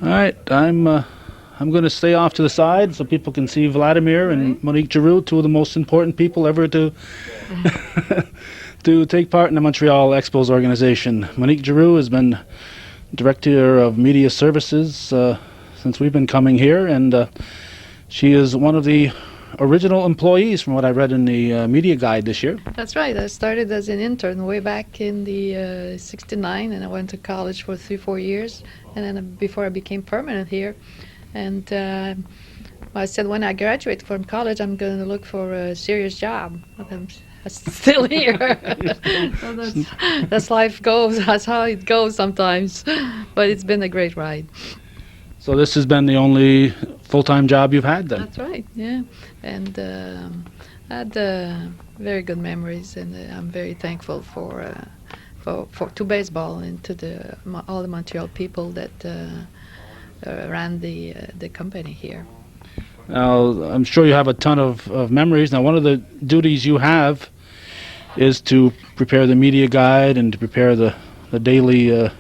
All right, I'm going to stay off to the side so people can see Vladimir and Monique Giroux, two of the most important people ever to to take part in the Montreal Expos organization. Monique Giroux has been director of media services since we've been coming here, and she is one of the original employees from what I read in the media guide this year. That's right. I started as an intern way back in the '69, and I went to college for 3-4 years, and then before I became permanent here. And I said when I graduate from college, I'm going to look for a serious job. But I'm still here. So that's life goes. That's how it goes sometimes. But it's been a great ride. So this has been the only full-time job you've had then? That's right, yeah. And I had very good memories, and I'm very thankful for to baseball and to all the Montreal people that ran the company here. Now, I'm sure you have a ton of memories. Now, one of the duties you have is to prepare the media guide and to prepare the daily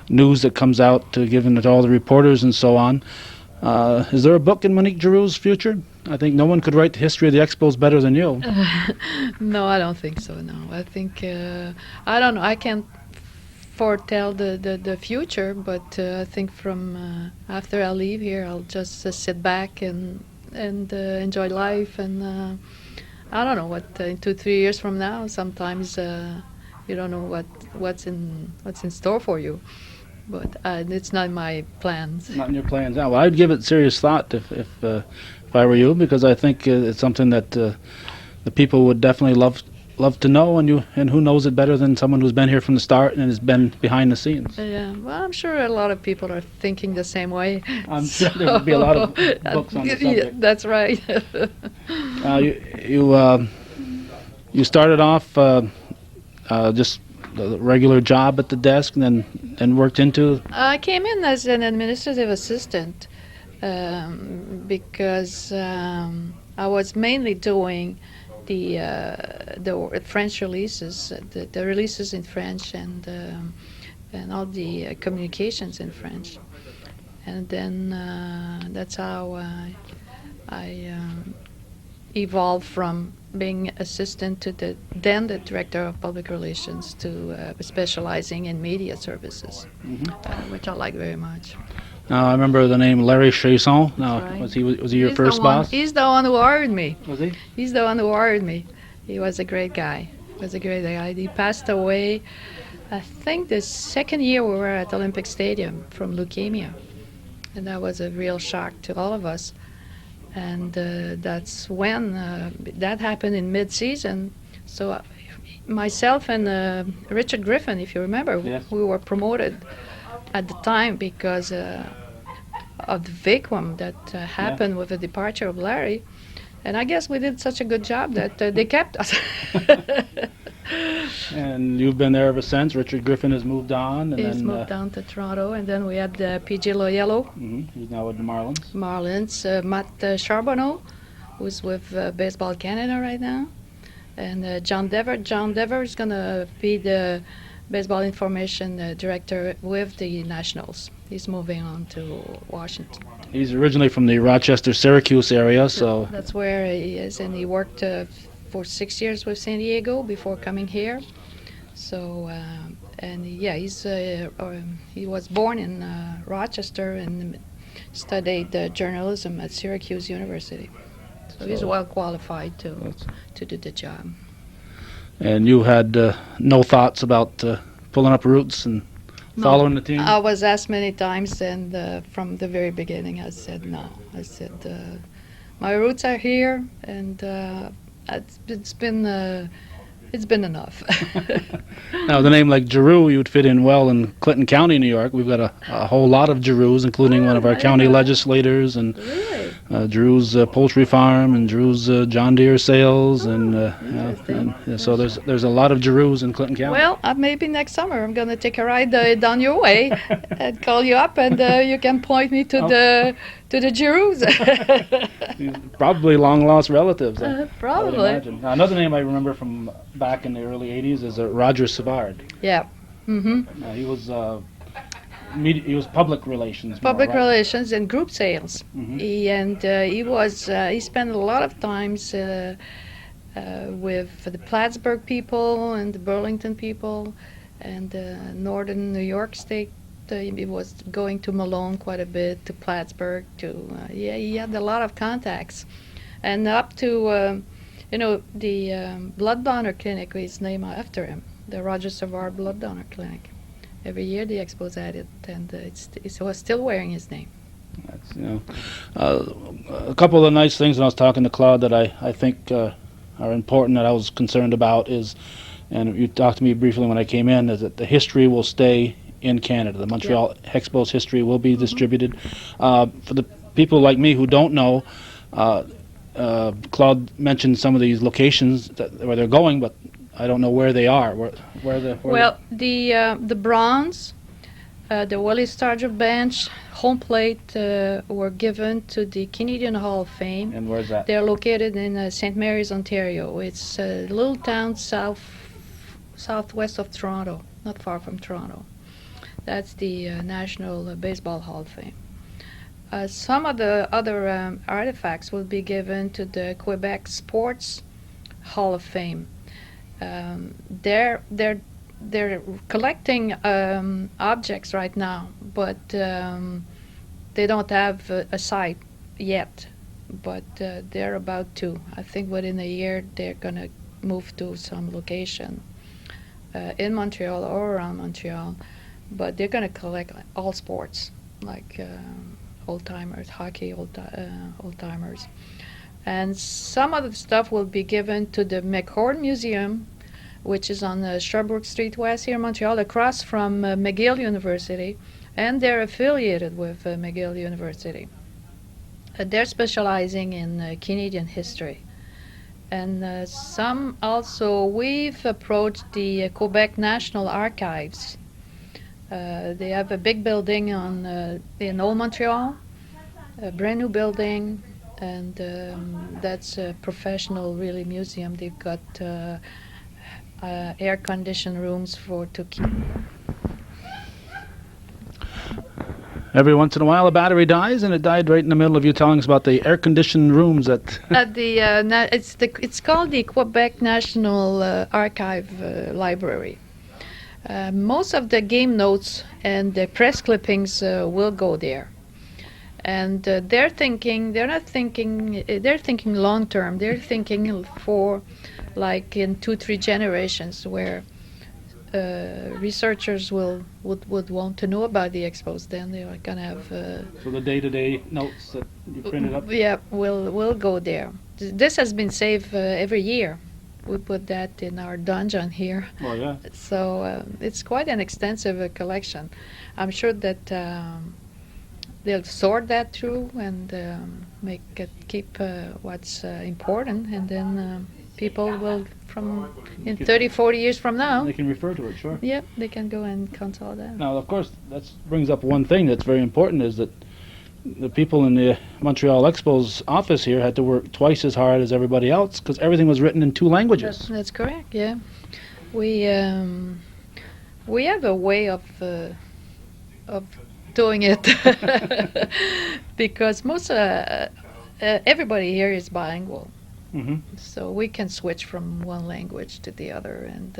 news that comes out, given to all the reporters and so on. Is there a book in Monique Giroux's future? I think no one could write the history of the Expos better than you. No, I don't think so, no. I think, I don't know, I can't foretell the future, but I think from after I leave here, I'll just sit back and enjoy life, and I don't know what in 2-3 years from now. Sometimes you don't know what's in store for you, but it's not in my plans. Not in your plans now. Well, I'd give it serious thought if I were you, because I think it's something that the people would definitely love to know, and who knows it better than someone who's been here from the start and has been behind the scenes. Yeah, well, I'm sure a lot of people are thinking the same way. I'm sure there would be a lot of books on the subject. Yeah, that's right. You started off just a regular job at the desk, and then worked into. I came in as an administrative assistant because I was mainly doing the French releases, the releases in French, and all the communications in French, and then that's how I evolved from being assistant to the director of public relations to specializing in media services, which I like very much. Now, I remember the name Larry Chasson. Now, right. was he your first boss? He's the one who hired me. Was he? He's the one who hired me. He was a great guy. He passed away, I think, the second year we were at Olympic Stadium from leukemia. And that was a real shock to all of us. And that's when that happened in mid-season. So myself and Richard Griffin, if you remember, yes. We were promoted at the time because of the vacuum that happened with the departure of Larry. And I guess we did such a good job that they kept us. And you've been there ever since. Richard Griffin has moved on. He's moved down to Toronto, and then we had P.J. Loyello. He's now with the Marlins. Matt Charbonneau, who's with Baseball Canada right now. And John Dever. John Dever is going to be the baseball information director with the Nationals. He's moving on to Washington. He's originally from the Rochester-Syracuse area, so. That's where he is, and he worked for 6 years with San Diego before coming here. So, and yeah, he was born in Rochester and studied journalism at Syracuse University. So he's well qualified to do the job. And you had no thoughts about pulling up roots and following the team? I was asked many times, and from the very beginning I said no. I said my roots are here, and it's been enough. Now, with a name like Giroux, you would fit in well in Clinton County, New York. We've got a whole lot of Giroux, including one of our county legislators, and Giroux's poultry farm, and Giroux's John Deere sales, and so there's a lot of Giroux in Clinton County. Well, maybe next summer I'm going to take a ride down your way and call you up, and you can point me to the Giroux. Probably long-lost relatives. Probably. Now, another name I remember from back in the early 80s is Roger Savard. Yeah. Mm-hmm. He was he was public relations. Public more, right? relations and group sales. Mhm. He spent a lot of times with the Plattsburgh people and the Burlington people and northern New York State. He was going to Malone quite a bit, to Plattsburgh, he had a lot of contacts. And up to, the blood donor clinic is named after him, the Roger Savard Blood Donor Clinic. Every year the Expos had it, and it was still wearing his name. That's, a couple of the nice things when I was talking to Claude that I think are important that I was concerned about is, and you talked to me briefly when I came in, is that the history will stay in Canada. The Montreal Expos history will be distributed. For the people like me who don't know, Claude mentioned some of these locations where they're going, but I don't know where they are. The bronze, the Willie Starger bench, home plate were given to the Canadian Hall of Fame. And where's that? They're located in St. Mary's, Ontario. It's a little town southwest of Toronto, not far from Toronto. That's the National Baseball Hall of Fame. Some of the other artifacts will be given to the Quebec Sports Hall of Fame. They're collecting objects right now, but they don't have a site yet. But they're about to. I think within a year they're going to move to some location in Montreal or around Montreal. But they're going to collect all sports, like old-timers, hockey, old-timers. And some of the stuff will be given to the McCord Museum, which is on Sherbrooke Street West here in Montreal, across from McGill University, and they're affiliated with McGill University. They're specializing in Canadian history. And some also, we've approached the Quebec National Archives. They have a big building in Old Montreal, a brand new building, and that's a professional, really, museum. They've got air-conditioned rooms to keep. Every once in a while, a battery dies, and it died right in the middle of you telling us about the air-conditioned rooms at. It's called the Quebec National Archive Library. Most of the game notes and the press clippings will go there, and they're thinking long term. They're thinking for, like, in 2-3 generations, where researchers would want to know about the Expos. Then they are gonna have. So the day-to-day notes that you printed up. Yeah, will go there. This has been saved every year. We put that in our dungeon here. Oh, yeah. So it's quite an extensive collection. I'm sure that they'll sort that through and keep what's important, and then people will, in 30, 40 years from now. They can refer to it, sure. Yeah, they can go and consult that. Now, of course, that brings up one thing that's very important, is that the people in the Montreal Expos office here had to work twice as hard as everybody else because everything was written in 2 languages. That's correct. Yeah, we have a way of doing it because most everybody here is bilingual. Mm-hmm. So we can switch from one language to the other, and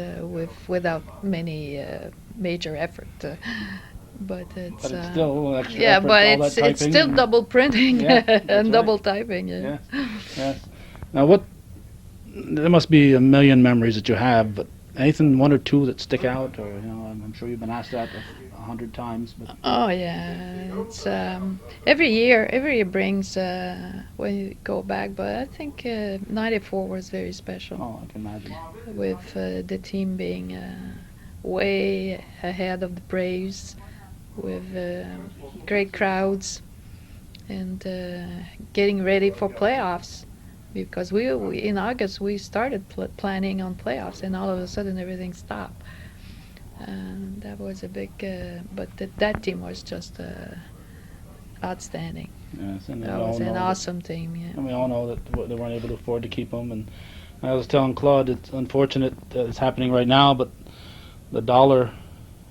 without many major effort. But it's still extra yeah, effort, but all that it's still typing double printing Yeah, and right. double typing. Yeah. Yes. Now, there must be a million memories that you have, but anything, 1 or 2 that stick out, or I'm sure you've been asked that 100 times. But Oh yeah, it's every year brings when you go back. But I think '94 was very special. oh, I can imagine. With the team being way ahead of the Braves, with great crowds, and getting ready for playoffs. Because we in August we started planning on playoffs, and all of a sudden everything stopped. And that was a big, but that team was just outstanding. Yes, and That was an awesome team. Yeah. And we all know that they weren't able to afford to keep them. And I was telling Claude, it's unfortunate that it's happening right now, but the dollar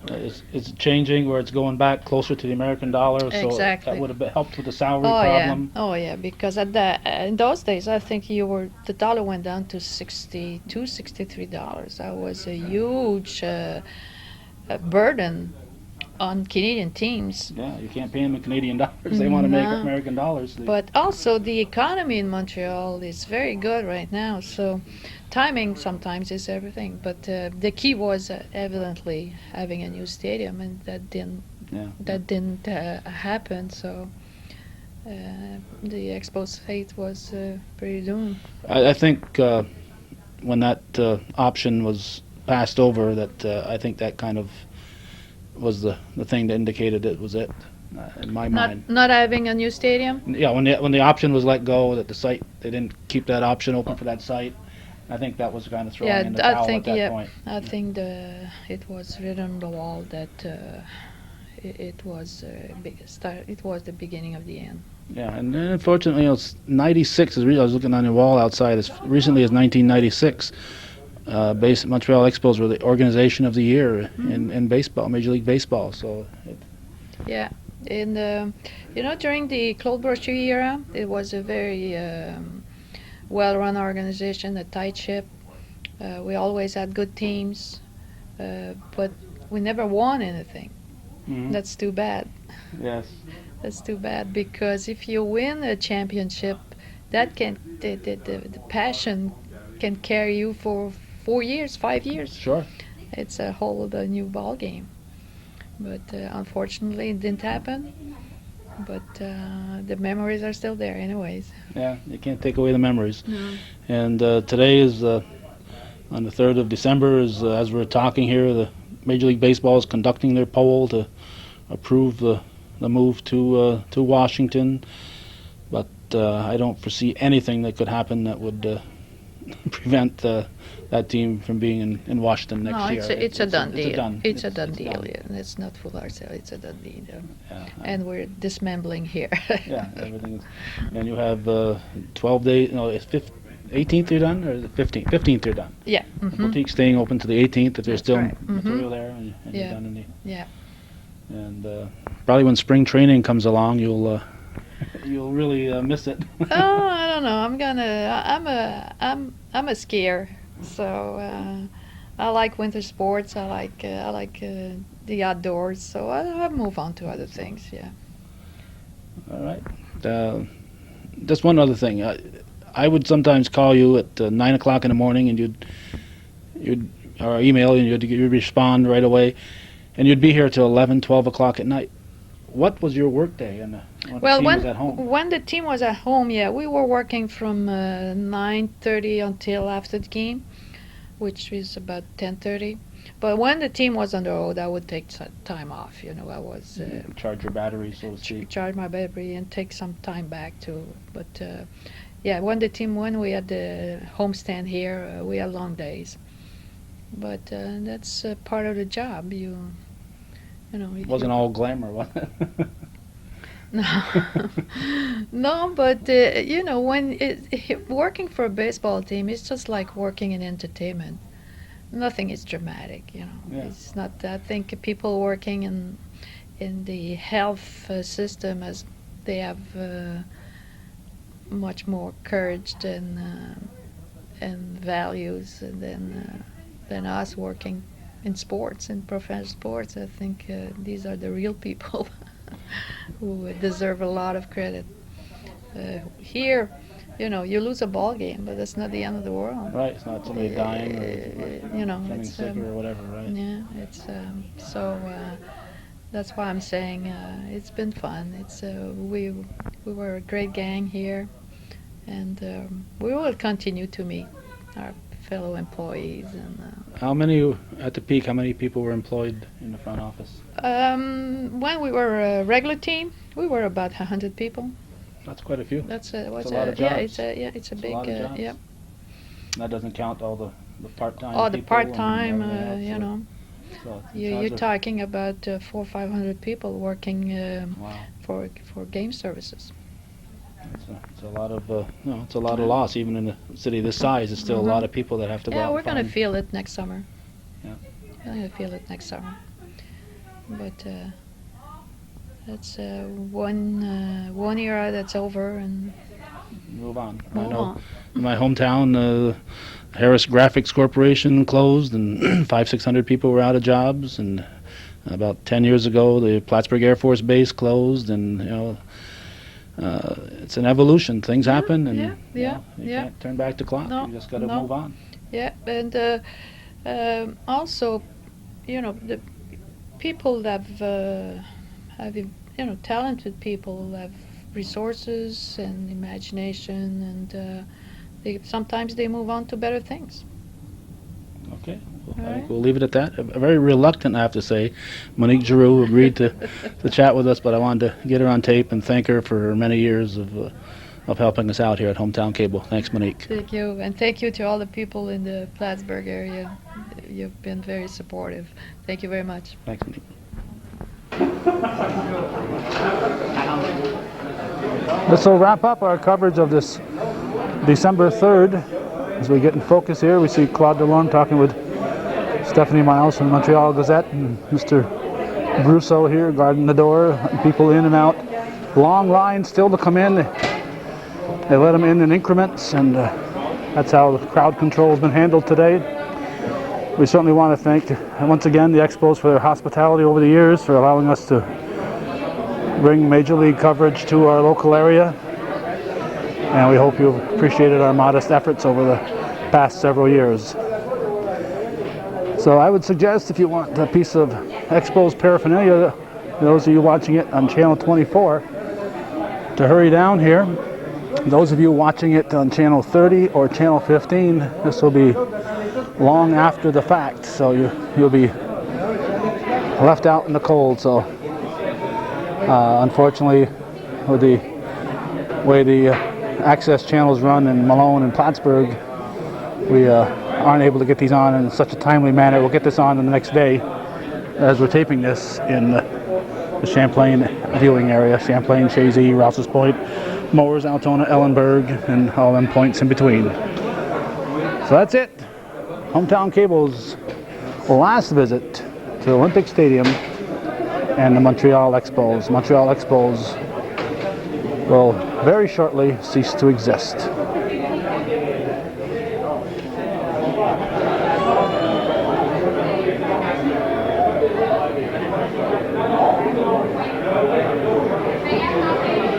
It's changing where it's going back closer to the American dollar, so Exactly. that would have helped with the salary Oh yeah, problem. oh yeah. Because in those days, I think the dollar went down to $62, $63. That was a huge burden on Canadian teams. Yeah, you can't pay them in Canadian dollars. They want to make No. American dollars. But also, the economy in Montreal is very good right now. So, timing sometimes is everything. But the key was evidently having a new stadium, and that didn't Yeah. happen. So, the Expos' fate was pretty doomed. I think when that option was passed over, that I think that kind of was the thing that indicated it was it, in my mind. Not having a new stadium. Yeah, when the option was let go, that the site, they didn't keep that option open for that site. I think that was kind of throwing Yeah, in the I towel think at that yeah, point. I think it was written on the wall that it was it was the beginning of the end. Yeah, and then unfortunately, it's 96 is I was looking on your wall outside as recently as 1996. Montreal Expos were the organization of the year in baseball, Major League Baseball. So Yeah, in during the Claude Brochu era, it was a very well-run organization, a tight ship. We always had good teams, but we never won anything. That's too bad. yes, That's too bad because if you win a championship, that can the passion can carry you for 4 years, 5 years. sure. It's a whole new ball game. But unfortunately, it didn't happen. But the memories are still there, anyways. Yeah, you can't take away the memories. No. And today is on the 3rd of December, is as we're talking here, the Major League Baseball is conducting their poll to approve the move to Washington. But I don't foresee anything that could happen that would prevent that team from being in Washington next No, year. it's a done deal. It's a done it's deal. done. Yeah. Let's not fool ourselves. It's a done deal. Yeah, And we're dismantling here. yeah, everything is. And you have 12 days. No, it's 18th you're done, or the 15th? 15th you're done. Yeah. The Mm-hmm. boutique staying open to the 18th if there's That's still right. Mhm. material there, and Yeah. you're done in the. Yeah. And probably when spring training comes along, you'll really miss it. Oh, I don't know. I'm a skier, so I like winter sports. I like the outdoors. So I'll move on to other things. Yeah. All right. Just one other thing. I would sometimes call you at 9 o'clock in the morning, and you'd or email, and you'd respond right away, and you'd be here till 11, 12 o'clock at night. What was your work day when the team was at home? When the team was at home, yeah, we were working from 9:30 until after the game, which is about 10:30. But when the team was on the road, I would take some time off. I was Charge your battery, so to speak. charge my battery and take some time back too. But yeah, when we had the homestand here, we had long days. But that's part of the job. You know. It wasn't all glamour, was it? No, no, but when working for a baseball team, it's just like working in entertainment. Nothing is dramatic, Yeah. It's not. I think people working in the health system, as they have much more courage and values than us working in sports, in professional sports. I think these are the real people who deserve a lot of credit. Here, you lose a ball game, but that's not the end of the world. Right, it's not somebody dying or becoming It's sick or whatever, right? yeah, it's so that's why I'm saying it's been fun. It's we were a great gang here, and we will continue to meet our fellow employees and. How many people were employed in the front office? When we were a regular team, we were about 100 people. That's quite a few. That's a lot of yeah, jobs. it's a It's a big lot of jobs. yeah. That doesn't count all the part-time All the people and part-time, everything else, so it's you're hard to- talking about 400 or 500 people working Wow. for game services. It's a lot of it's a lot of loss even in a city this size. It's still a lot of people that have to go Yeah, out we're and gonna find. feel it next summer. Yeah. We're gonna feel it next summer. but that's one era that's over, and Move on. I move know on. in my hometown, Harris Graphics Corporation closed, and 500-600 people were out of jobs. And about 10 years ago, the Plattsburgh Air Force Base closed, and it's an evolution. Things happen, and you can't turn back the clock. No, You just got to no. move on. Yeah, and also, the people that have talented people have resources and imagination, and sometimes they move on to better things. Okay. Well, I All think right. we'll leave it at that. Very reluctant, I have to say. Monique Giroux agreed to chat with us, but I wanted to get her on tape and thank her for her many years of helping us out here at Hometown Cable. Thanks, Monique. Thank you, and thank you to all the people in the Plattsburgh area. You've been very supportive. Thank you very much. Thanks, Monique. This will wrap up our coverage of this December 3rd. As we get in focus here, we see Claude Delorme talking with Stephanie Miles from the Montreal Gazette, and Mr. Brousseau here guarding the door, letting people in and out. Long line still to come in. They let them in increments, and that's how the crowd control has been handled today. We certainly want to thank, once again, the Expos for their hospitality over the years, for allowing us to bring Major League coverage to our local area. And we hope you've appreciated our modest efforts over the past several years. So I would suggest, if you want a piece of Expos paraphernalia, those of you watching it on Channel 24, to hurry down here. Those of you watching it on Channel 30 or Channel 15, this will be long after the fact, so you'll be left out in the cold. So unfortunately, with the way the access channels run in Malone and Plattsburgh, we aren't able to get these on in such a timely manner. We'll get this on in the next day as we're taping this in the Champlain viewing area. Champlain, Chazy, Rouse's Point, Mowers, Altona, Ellenberg, and all them points in between. So that's it. Hometown Cable's last visit to Olympic Stadium and the Montreal Expos. Montreal Expos will very shortly cease to exist.